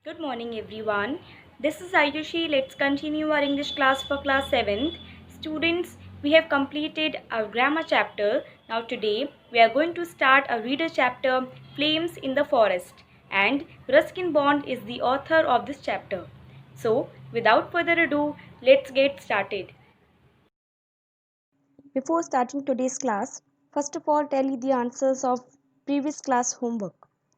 Good morning everyone. This is Ayushi. Let's continue our English class for class 7th. Students, we have completed our grammar chapter. Now today we are going to start a reader chapter, Flames in the Forest. And Ruskin Bond is the author of this chapter. So without further ado, let's get started. Before starting today's class, first of all tell you the answers of previous class homework.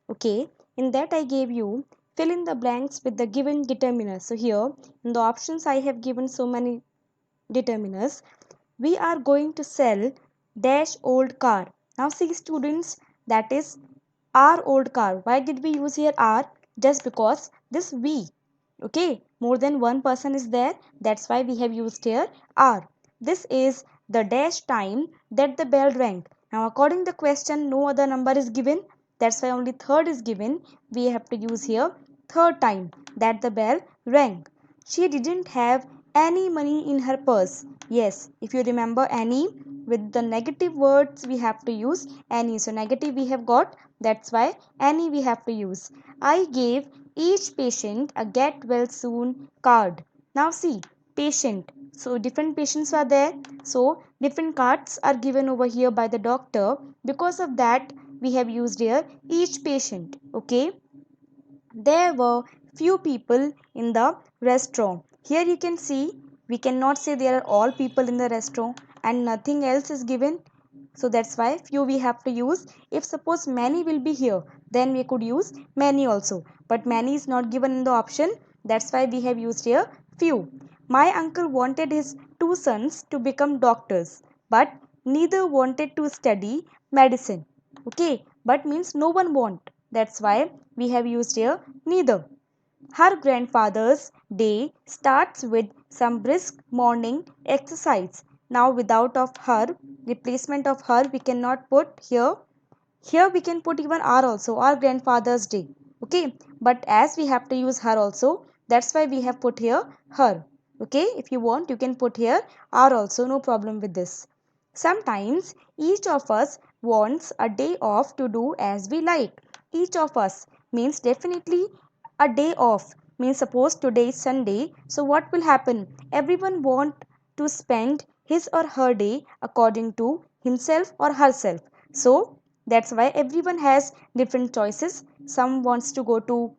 Okay, in that I gave you fill in the blanks with the given determiners. So here in the options I have given so many determiners. We are going to sell dash old car. Now see students, that is our old car. Why did we use here our? Just because this we. Okay, more than one person is there, that's why we have used here are. This is the dash time that the bell rang. Now according to the question no other number is given, that's why only third is given. We have to use here third time that the bell rang. She didn't have any money in her purse. Yes, if you remember any, with the negative words we have to use any. So negative we have got, that's why any we have to use. I gave each patient a get well soon card. Now see, patient. So different patients are there. So different cards are given over here by the doctor. Because of that, we have used here each patient. Okay. There were few people in the restaurant. Here you can see, we cannot say there are all people in the restaurant and nothing else is given. So that's why few we have to use. If suppose many will be here, then we could use many also. But many is not given in the option. That's why we have used here few. My uncle wanted his two sons to become doctors, but neither wanted to study medicine. Okay, but means no one want. That's why we have used here neither. Her grandfather's day starts with some brisk morning exercise. Now without of her, replacement of her we cannot put here. Here we can put even our also, our grandfather's day. Okay, but as we have to use her also, that's why we have put here her. Okay, if you want you can put here our also, no problem with this. Sometimes each of us wants a day off to do as we like. Each of us means definitely a day off. Means suppose today is Sunday. So what will happen? Everyone want to spend his or her day according to himself or herself. So that's why everyone has different choices. Some wants to go to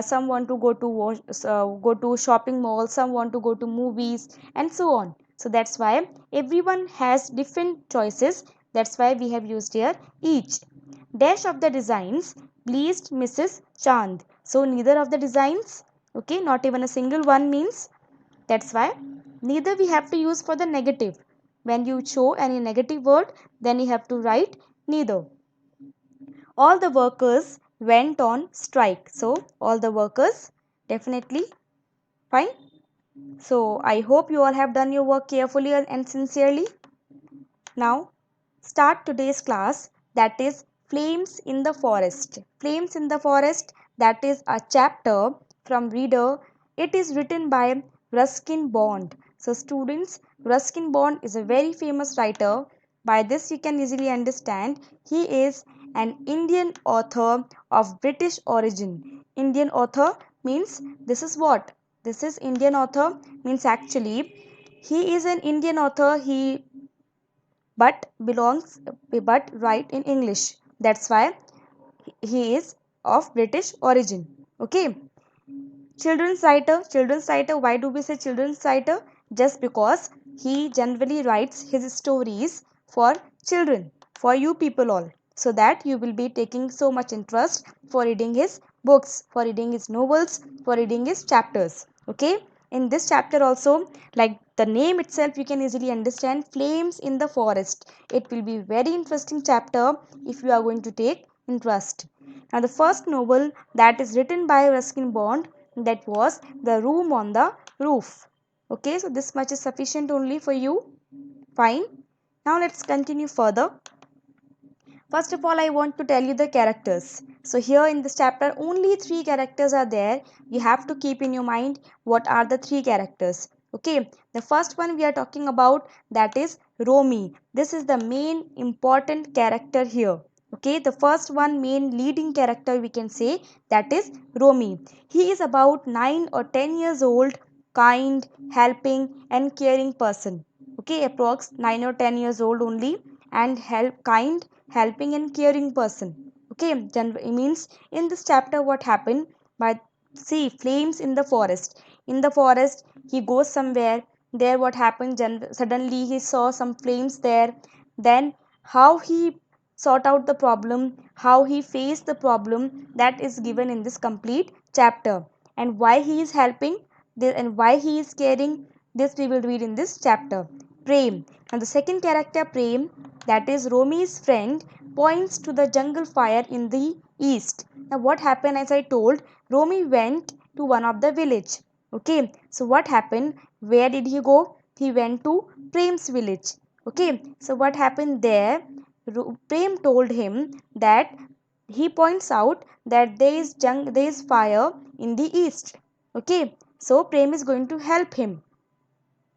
some want to go to shopping mall, some want to go to movies and so on. So that's why everyone has different choices. That's why we have used here each. Dash of the designs pleased Mrs. Chand. So neither of the designs, okay, not even a single one means, that's why neither we have to use for the negative. When you show any negative word, then you have to write neither. All the workers went on strike. So all the workers, definitely fine. So I hope you all have done your work carefully and sincerely. Now start today's class, that is Flames in the Forest. Flames in the Forest, that is a chapter from reader. It is written by Ruskin Bond. So students, Ruskin Bond is a very famous writer. By this you can easily understand he is an Indian author of British origin. Indian author means this is what? This is Indian author means actually he is an Indian author. He but belongs but write in English. That's why he is of British origin. Okay. Children's writer. Children's writer. Why do we say children's writer? Just because he generally writes his stories for children, for you people all, so that you will be taking so much interest for reading his books, for reading his novels, for reading his chapters. Okay. In this chapter also, like the name itself, you can easily understand Flames in the Forest. It will be very interesting chapter if you are going to take interest. Now the first novel that is written by Ruskin Bond, that was The Room on the Roof. Okay, so this much is sufficient only for you. Fine. Now let's continue further. First of all, I want to tell you the characters. So here in this chapter, only 3 characters are there. You have to keep in your mind what are the 3 characters. Okay, the first one we are talking about, that is Romy. This is the main important character here. Okay, the first one main leading character we can say, that is Romy. He is about 9 or 10 years old, kind, helping and caring person. Okay, approx 9 or 10 years old only, and kind, helping and caring person. Okay, it means in this chapter what happened, by see flames in the forest. In the forest he goes somewhere, there what happened, suddenly he saw some flames there. Then how he sort out the problem, how he faced the problem, that is given in this complete chapter. And why he is helping this and why he is caring, this we will read in this chapter. Prem. And the second character, Prem, that is Romy's friend, points to the jungle fire in the east. Now what happened, as I told, Romy went to one of the village. Okay, so what happened? Where did he go? He went to Prem's village. Okay, so what happened there? Prem told him that he points out that there is fire in the east. Okay, so Prem is going to help him.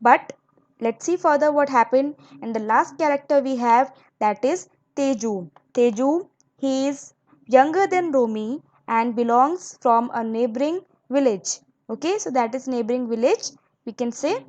But let's see further what happened. And the last character we have, that is Teju. Teju, he is younger than Romy and belongs from a neighboring village. Okay, so that is neighboring village we can say.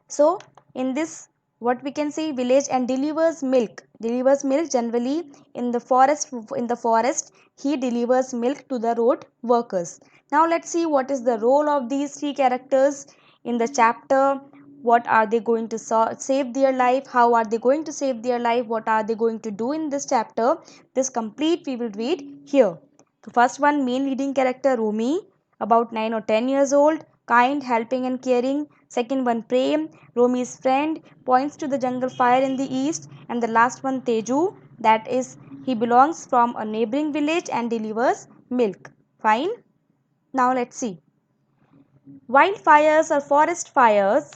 So in this what we can say, village, and delivers milk generally in the forest he delivers milk to the road workers. Now let's see what is the role of these three characters in the chapter. What are they going to save their life, how are they going to save their life, what are they going to do in this chapter, this complete we will read here. The first one, main leading character Romy, about 9 or 10 years old, kind, helping and caring. Second one, Prem, Romy's friend, points to the jungle fire in the east. And the last one, Teju, that is he belongs from a neighboring village and delivers milk. Fine. Now let's see. Wildfires or forest fires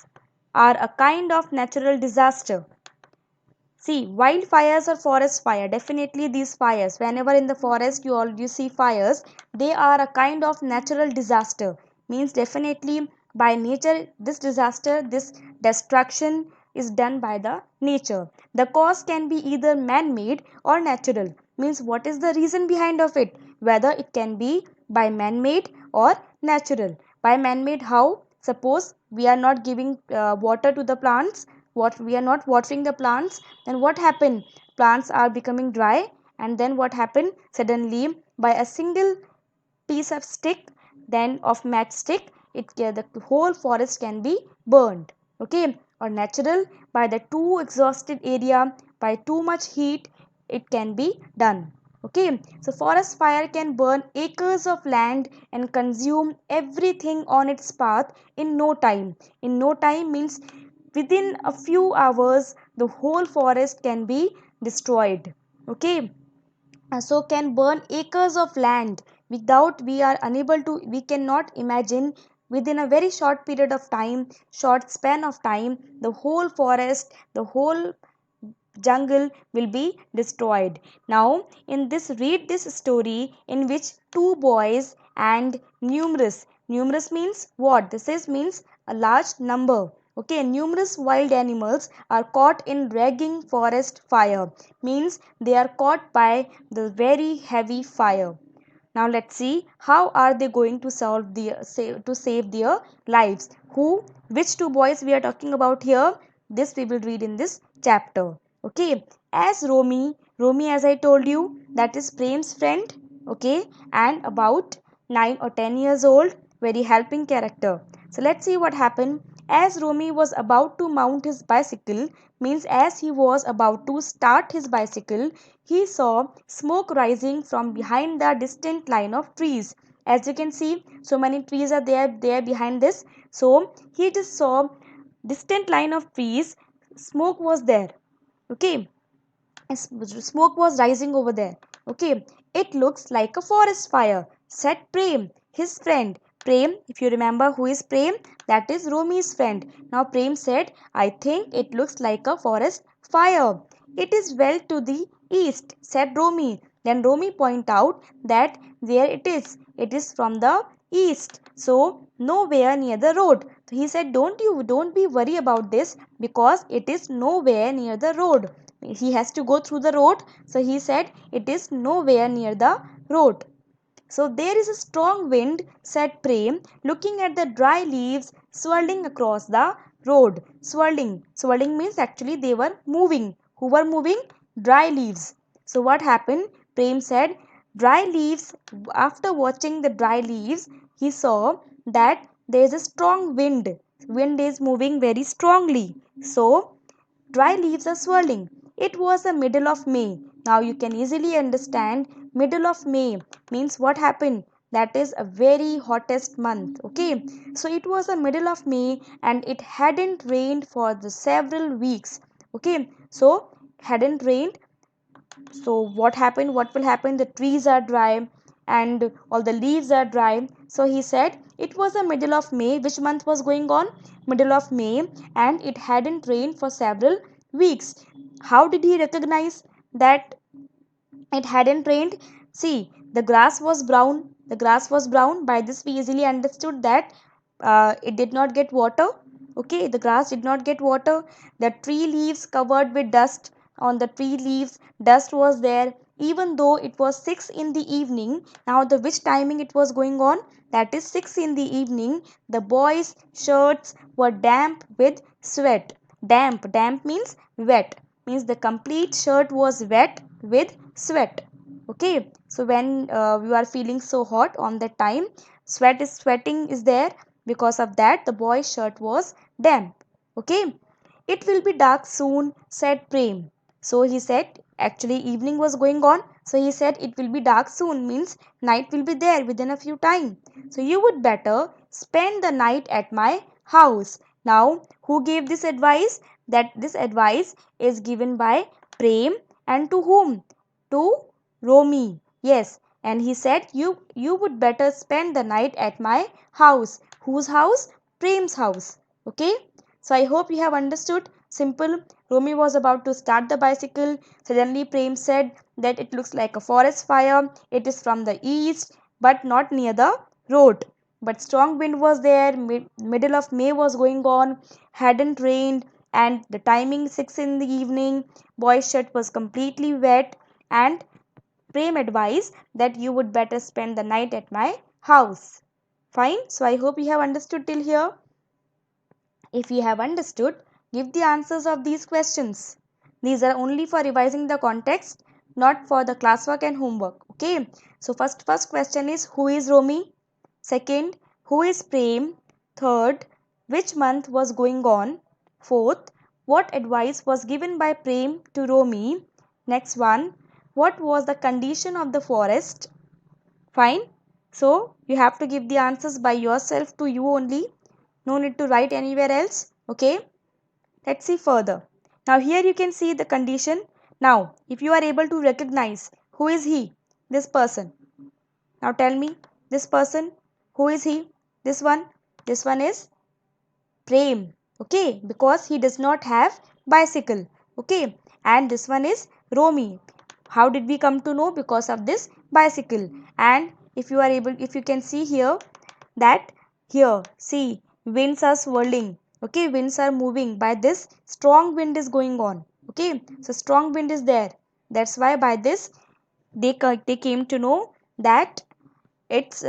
are a kind of natural disaster. See, wildfires or forest fire, definitely these fires, whenever in the forest you see fires, they are a kind of natural disaster. Means definitely by nature this disaster, this destruction is done by the nature. The cause can be either man-made or natural. Means what is the reason behind of it? Whether it can be by man-made or natural. By man-made how? Suppose we are not giving water to the plants, what we are not watering the plants, then what happen, plants are becoming dry. And then what happen, suddenly by a single piece of stick, then of matchstick, the whole forest can be burned. Okay, or natural, by the too exhausted area, by too much heat, it can be done. Okay, so forest fire can burn acres of land and consume everything on its path in no time. In no time means within a few hours the whole forest can be destroyed. Okay, so can burn acres of land without, we are unable to, we cannot imagine, within a very short period of time, short span of time, the whole forest, the whole jungle will be destroyed. Now in this, read this story in which two boys and numerous means what, this is means a large number. Okay, numerous wild animals are caught in raging forest fire, means they are caught by the very heavy fire. Now let's see how are they going to save their lives. Who, which two boys we are talking about here? This we will read in this chapter. Okay, as Romy as I told you, that is Prem's friend. Okay, and about 9 or 10 years old, very helping character. So let's see what happened. As Romy was about to mount his bicycle, means as he was about to start his bicycle, he saw smoke rising from behind the distant line of trees. As you can see, so many trees are there behind this. So he just saw distant line of trees, smoke was there. Okay, smoke was rising over there. Okay, it looks like a forest fire, said Prem, his friend. Prem, if you remember who is Prem, that is Romy's friend. Now Prem said, I think it looks like a forest fire. It is well to the east, said Romy. Then Romy pointed out that there it is. It is from the east. So nowhere near the road. So he said, don't be worry about this because it is nowhere near the road. he has to go through the road. So he said it is nowhere near the road. So there is a strong wind, said Prem, looking at the dry leaves swirling across the road. Swirling. Swirling means actually they were moving. Who were moving? Dry leaves. So what happened? Prem said, dry leaves. After watching the dry leaves, he saw that there is a strong wind. Wind is moving very strongly. So dry leaves are swirling. It was the middle of May. Now you can easily understand middle of May means what happened. That is a very hottest month. Okay. So it was the middle of May and it hadn't rained for the several weeks. Okay. So hadn't rained. So what happened? What will happen? The trees are dry and all the leaves are dry. So he said it was the middle of May. Which month was going on? Middle of May, and it hadn't rained for several weeks. How did he recognize that it hadn't rained? See, the grass was brown. The grass was brown. By this we easily understood that it did not get water. Okay, the grass did not get water. The tree leaves covered with dust. On the tree leaves dust was there, even though it was 6 in the evening. Now the which timing it was going on? That is 6 in the evening. The boys shirts were damp with sweat. Damp means wet, means the complete shirt was wet with sweat. Okay, so when you are feeling so hot on that time, sweating is there. Because of that the boy's shirt was damp. Okay, it will be dark soon, said Prem. So he said actually evening was going on. So he said it will be dark soon means night will be there within a few time. So you would better spend the night at my house. Now who gave this advice? That this advice is given by Prem, and to whom? To Romi. Yes, and he said you would better spend the night at my house. Whose house? Prem's house. Okay. So I hope you have understood. Simple. Romi was about to start the bicycle. Suddenly Prem said that it looks like a forest fire. It is from the east but not near the road. But strong wind was there. Middle of May was going on. Hadn't rained and the timing 6 in the evening. Boy's shirt was completely wet, and Prem advised that you would better spend the night at my house. Fine. So I hope you have understood till here. If you have understood, give the answers of these questions. These are only for revising the context, not for the classwork and homework. Okay. So first question is, who is Romi? Second, who is Prem? Third, which month was going on? Fourth, what advice was given by Prem to Romi? Next one, what was the condition of the forest? Fine. So you have to give the answers by yourself to you only. No need to write anywhere else. Okay. Let's see further. Now here you can see the condition. Now if you are able to recognize, who is he? This person. Now tell me, this person, who is he? This one. This one is Prem. Okay. Because he does not have bicycle. Okay. And this one is Romi. How did we come to know? Because of this bicycle. And if you can see here that here, see, winds are swirling. Okay, winds are moving. By this, strong wind is going on. Okay, so strong wind is there. That's why by this they came to know that its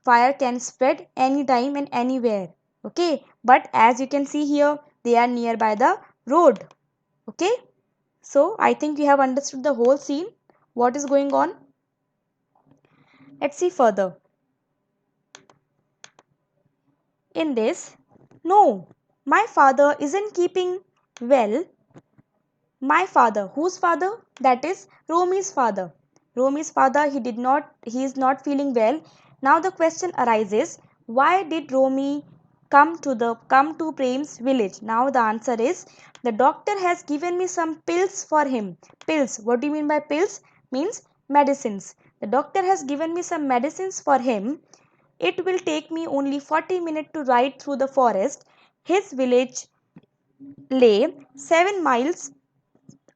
fire can spread anytime and anywhere. Okay, but as you can see here, they are nearby the road. Okay, so I think you have understood the whole scene, what is going on. Let's see further. In this, no, my father isn't keeping well. My father, whose father? That is Romi's father. Romi's father, he is not feeling well. Now the question arises, why did Romi come to Prem's village? Now the answer is, the doctor has given me some pills for him. Pills, what do you mean by pills? Means medicines. The doctor has given me some medicines for him. It will take me only 40 minutes to ride through the forest. His village lay 7 miles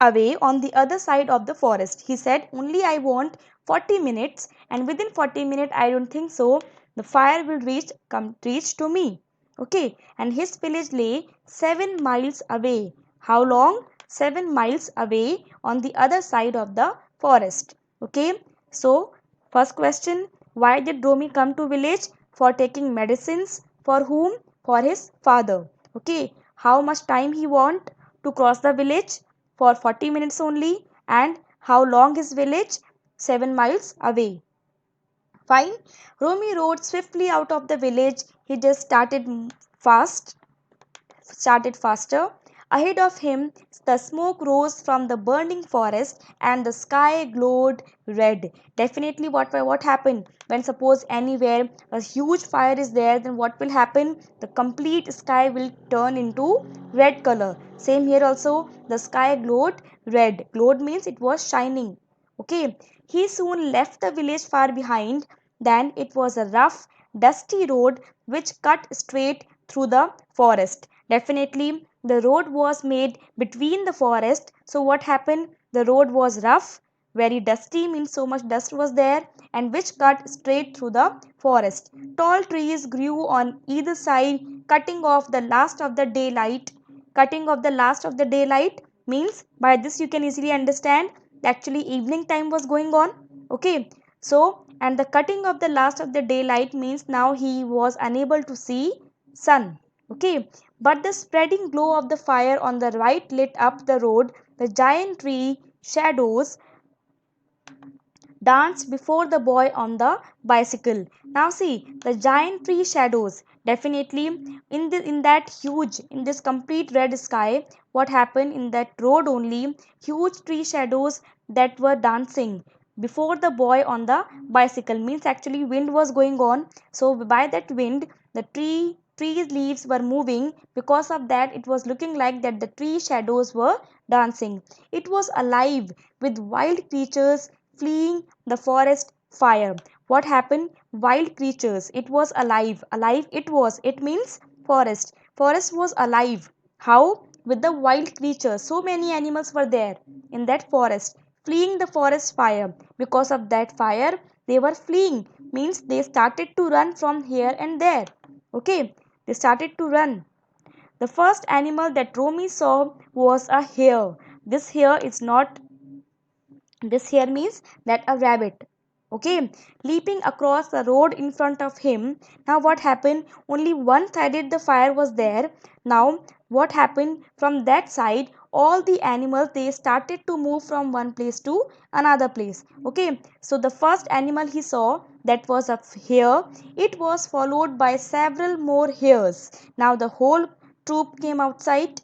away on the other side of the forest. He said, only I want 40 minutes, and within 40 minutes I don't think so the fire will reach to me. Okay, and his village lay 7 miles away. How long? 7 miles away on the other side of the forest. Okay, so first question, why did Romy come to village? For taking medicines. For whom? For his father. Okay, how much time he want to cross the village? For 40 minutes only. And how long is village? 7 miles away. Fine. Romy rode swiftly out of the village. He just started faster. Ahead of him, the smoke rose from the burning forest and the sky glowed red. Definitely, what happened? When suppose anywhere a huge fire is there, then what will happen? The complete sky will turn into red color. Same here also, the sky glowed red. Glowed means it was shining. Okay. He soon left the village far behind. Then it was a rough, dusty road which cut straight through the forest. Definitely, the road was made between the forest. So, what happened? The road was rough, very dusty, means so much dust was there, and which cut straight through the forest. Tall trees grew on either side, cutting off the last of the daylight. Cutting off the last of the daylight means by this you can easily understand actually evening time was going on. Okay, so and the cutting of the last of the daylight means now he was unable to see sun. Okay, but the spreading glow of the fire on the right lit up the road. The giant tree shadows danced before the boy on the bicycle. Now see the giant tree shadows. Definitely in that huge, in this complete red sky, what happened in that road only? Huge tree shadows that were dancing before the boy on the bicycle, means actually wind was going on. So by that wind, the trees leaves were moving. Because of that, it was looking like that the tree shadows were dancing. It was alive with wild creatures fleeing the forest fire. What happened? Wild creatures. It was alive. Alive it was. It means forest. Forest was alive. How? With the wild creatures. So many animals were there in that forest, fleeing the forest fire. Because of that fire, they were fleeing. Means they started to run from here and there. Okay. They started to run. The first animal that Romy saw was a hare. This hare is not, this here means that a rabbit. Okay, leaping across the road in front of him. Now what happened? Only one sided the fire was there. Now what happened? From that side, all the animals they started to move from one place to another place. Okay, so the first animal he saw, that was a hare. It was followed by several more hares. Now the whole troop came outside.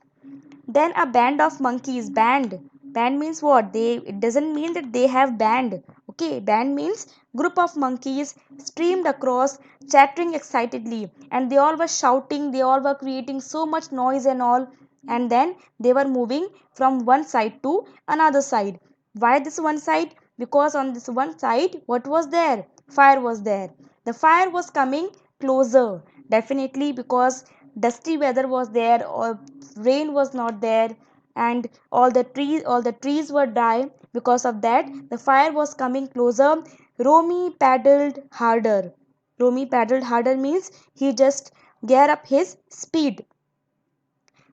Then a band of monkeys. Band means what? They, it doesn't mean that they have band. Okay, band means group of monkeys streamed across, chattering excitedly, and they all were shouting, they all were creating so much noise and all. And then they were moving from one side to another side. Why this one side? Because on this one side, what was there? Fire was there. The fire was coming closer. Definitely, because dusty weather was there, or rain was not there, and all the trees were dry. Because of that, the fire was coming closer. Romy paddled harder. Romy paddled harder means he just gear up his speed.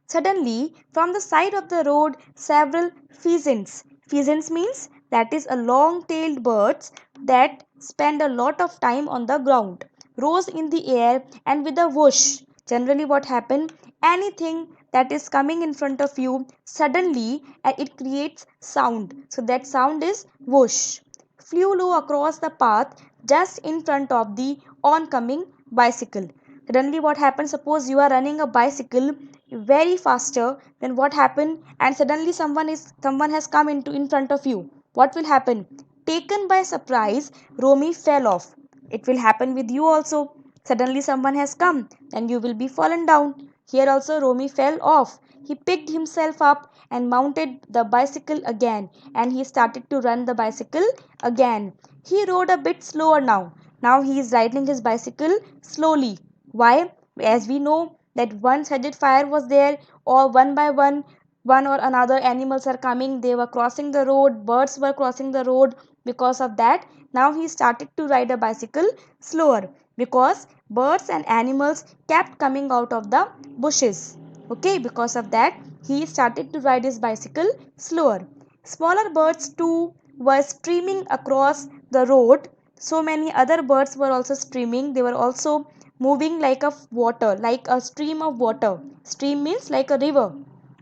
Suddenly, from the side of the road, several pheasants. Pheasants means that is a long-tailed birds that spend a lot of time on the ground. Rose in the air and with a whoosh. Generally, what happened? Anything that is coming in front of you suddenly, it creates sound. So that sound is whoosh. Flew low across the path just in front of the oncoming bicycle. Suddenly what happens? Suppose you are running a bicycle very faster, then what happened? And suddenly someone has come into in front of you. What will happen? Taken by surprise, Romy fell off. It will happen with you also. Suddenly someone has come, then you will be fallen down. Here also Romy fell off. He picked himself up and mounted the bicycle again, and he started to run the bicycle again. He rode a bit slower now. Now he is riding his bicycle slowly. Why? As we know that one-sided fire was there, or one by one or another animals are coming. They were crossing the road. Birds were crossing the road. Because of that, now he started to ride a bicycle slower, because birds and animals kept coming out of the bushes. Okay, because of that, he started to ride his bicycle slower. Smaller birds too were streaming across the road. So many other birds were also streaming. They were also moving like a water, like a stream of water. Stream means like a river.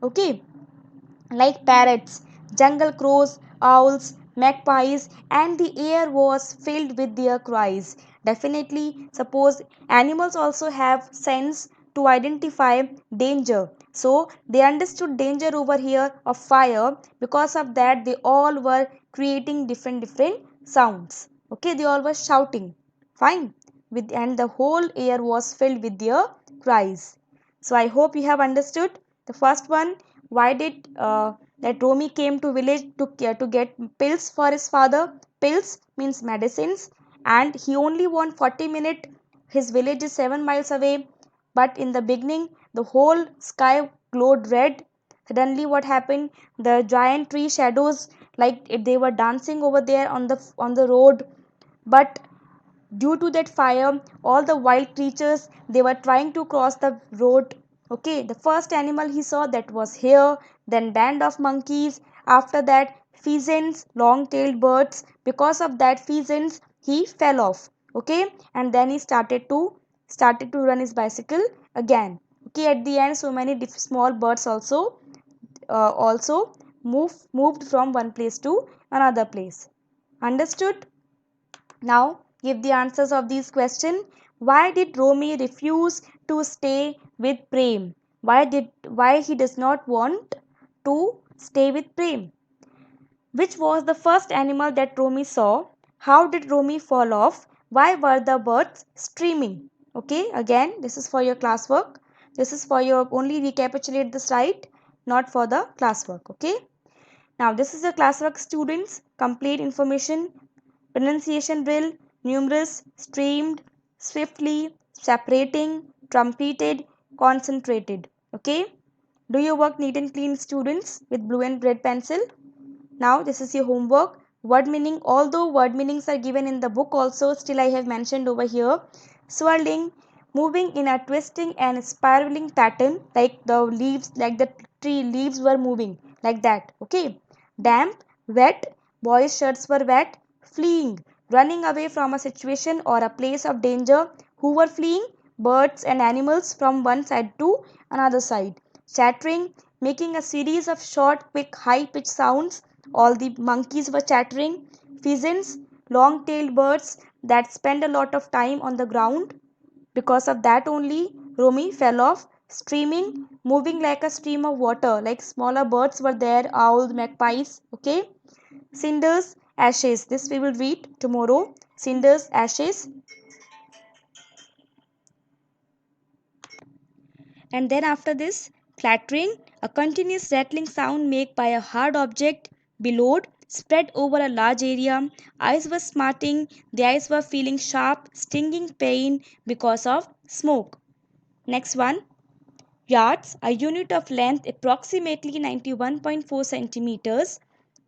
Okay, like parrots, jungle crows, owls, magpies, and the air was filled with their cries. Definitely, suppose animals also have sense to identify danger. So, they understood danger over here of fire. Because of that, they all were creating different sounds. Okay, they all were shouting. Fine. And the whole air was filled with their cries. So I hope you have understood the first one. Why did that Romy came to village to get pills for his father? Pills means medicines, and he only want 40 minutes. His village is 7 miles away, but in the beginning the whole sky glowed red. Suddenly what happened? The giant tree shadows, like if they were dancing over there on the road, but due to that fire all the wild creatures they were trying to cross the road. Okay, the first animal he saw, that was hare, then band of monkeys, after that pheasants, long tailed birds. Because of that pheasants he fell off. Okay, and then he started to run his bicycle again. Okay, at the end so many small birds also moved from one place to another place. Understood? Now give the answers of these questions. Why did Romy refuse to stay with Prem? Why he does not want to stay with Prem? Which was the first animal that Romy saw? How did Romy fall off? Why were the birds streaming? Okay, again this is for your classwork. This is for your only recapitulate this, right? Not for the classwork. Okay. Now this is the classwork, students. Complete information. Pronunciation drill: numerous, streamed, swiftly, separating, trumpeted, concentrated. Okay. Do your work neat and clean, students, with blue and red pencil. Now this is your homework. Word meaning. Although word meanings are given in the book also, still I have mentioned over here. Swirling, moving in a twisting and spiraling pattern, like the leaves, like the tree leaves were moving like that. Okay. Damp, wet, boys' shirts were wet. Fleeing, running away from a situation or a place of danger. Who were fleeing? Birds and animals from one side to another side. Chattering, making a series of short, quick, high-pitched sounds. All the monkeys were chattering. Pheasants, long-tailed birds that spend a lot of time on the ground. Because of that only, Romy fell off. Streaming, moving like a stream of water, like smaller birds were there, owls, magpies. Okay. Cinders, ashes. This we will read tomorrow. Cinders, ashes. And then after this, clattering, a continuous rattling sound made by a hard object billowed, spread over a large area. Eyes were smarting, the eyes were feeling sharp, stinging pain because of smoke. Next one, yards, a unit of length approximately 91.4 centimeters.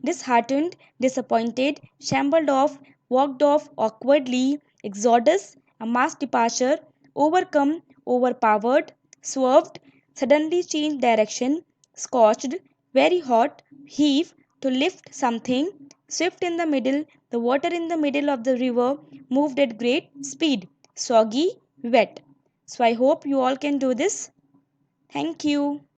Disheartened, disappointed, shambled off, walked off awkwardly. Exodus, a mass departure. Overcome, overpowered, swerved, suddenly changed direction. Scorched, very hot. Heave, to lift something. Swift in the middle, the water in the middle of the river moved at great speed. Soggy, wet. So I hope you all can do this. Thank you.